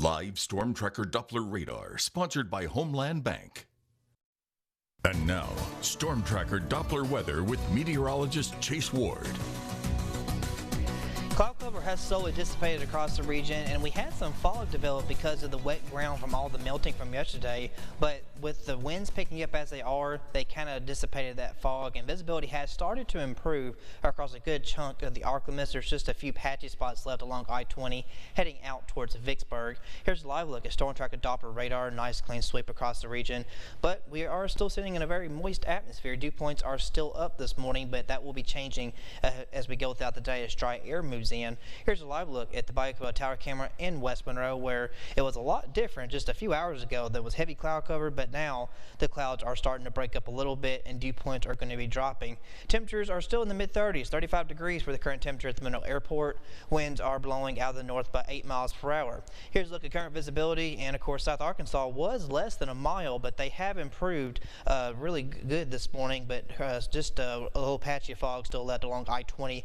Live Storm Tracker Doppler radar, sponsored by Homeland Bank. And now, Storm Tracker Doppler weather with meteorologist Chase Ward. Cloud cover has slowly dissipated across the region, and we had some fog develop because of the wet ground from all the melting from yesterday. But with the winds picking up as they are, they kind of dissipated that fog, and visibility has started to improve across a good chunk of the Arklamis. There's just a few patchy spots left along I-20 heading out towards Vicksburg. Here's a live look at Storm Tracker Doppler radar. Nice clean sweep across the region, but we are still sitting in a very moist atmosphere. Dew points are still up this morning, but that will be changing as we go throughout the day as dry air moves in. Here's a live look at the Bayou Tower camera in West Monroe, where it was a lot different just a few hours ago. There was heavy cloud cover, but now the clouds are starting to break up a little bit and dew points are going to be dropping. Temperatures are still in the mid-30s, 35 degrees for the current temperature at the Monroe Airport. Winds are blowing out of the north by 8 miles per hour. Here's a look at current visibility, and of course South Arkansas was less than a mile, but they have improved really good this morning, but just a little patchy fog still left along I-20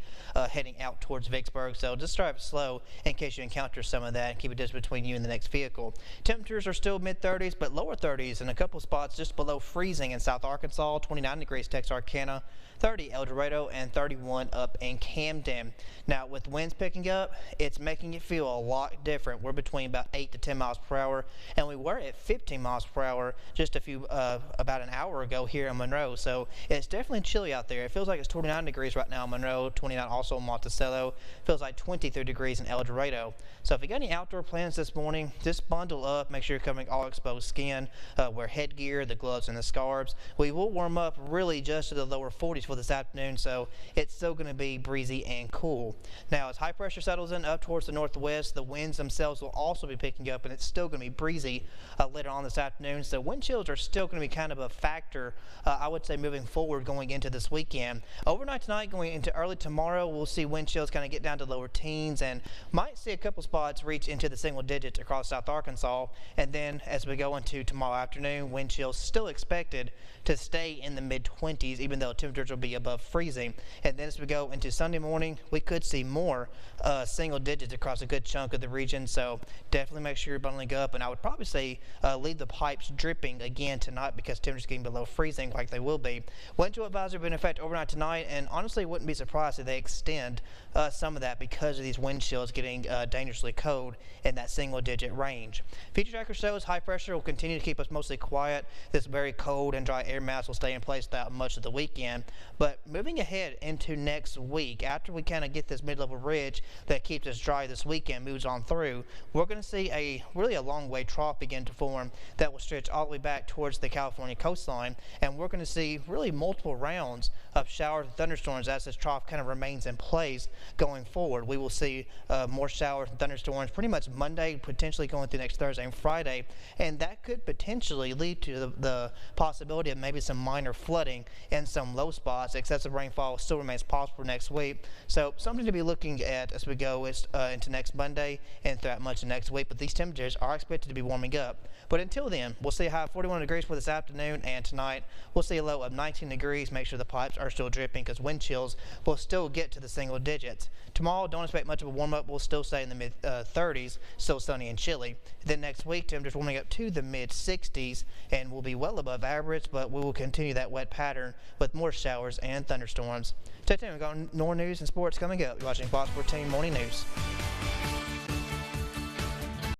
heading out towards Vicksburg. So just drive slow in case you encounter some of that and keep a distance between you and the next vehicle. Temperatures are still mid-30s, but lower 30s in a couple spots just below freezing in South Arkansas, 29 degrees Texarkana, 30 El Dorado, and 31 up in Camden. Now with winds picking up, it's making it feel a lot different. We're between about 8 to 10 miles per hour, and we were at 15 miles per hour just about an hour ago here in Monroe. So it's definitely chilly out there. It feels like it's 29 degrees right now in Monroe, 29 also in Monticello. Feels like 23 degrees in El Dorado. So if you got any outdoor plans this morning, just bundle up. Make sure you're covering all exposed skin, wear headgear, the gloves, and the scarves. We will warm up really just to the lower 40s for this afternoon, so it's still going to be breezy and cool. Now as high pressure settles in up towards the northwest, the winds themselves will also be picking up, and it's still going to be breezy later on this afternoon. So wind chills are still going to be kind of a factor, I would say, moving forward going into this weekend. Overnight tonight, going into early tomorrow, we'll see wind chills kind of get down to lower teens, and might see a couple spots reach into the single digits across South Arkansas. And then as we go into tomorrow afternoon, wind chills still expected to stay in the mid-20s, even though temperatures will be above freezing. And then as we go into Sunday morning, we could see more single digits across a good chunk of the region. So definitely make sure you're bundling up, and I would probably say leave the pipes dripping again tonight because temperatures getting below freezing like they will be. Wind chill advisory will be in effect overnight tonight, and honestly wouldn't be surprised if they extend some of that because of these wind chills getting dangerously cold in that single digit range. Future tracker shows high pressure will continue to keep us mostly quiet. This very cold and dry air mass will stay in place throughout much of the weekend. But moving ahead into next week, after we kind of get this mid-level ridge that keeps us dry this weekend moves on through, we're going to see really a long wave trough begin to form that will stretch all the way back towards the California coastline, and we're going to see really multiple rounds of showers and thunderstorms as this trough kind of remains in place going forward. We will see more showers and thunderstorms pretty much Monday, potentially going through next Thursday and Friday, and that could potentially lead to the possibility of maybe some minor flooding in some low spots. Excessive rainfall still remains possible next week, so something to be looking at as we go into next Monday and throughout much of next week. But these temperatures are expected to be warming up. But until then, we'll see a high of 41 degrees for this afternoon, and tonight we'll see a low of 19 degrees. Make sure the pipes are still dripping because wind chills will still get to the single digits. Tomorrow, don't expect much of a warm up. We'll still stay in the mid 30s, still sunny and chilly. Then next week, temperatures warming up to the mid 60s and will be well above average, but we will continue that wet pattern with more showers and thunderstorms. Stay tuned. We've got more news and sports coming up. You're watching Fox 14 Morning News.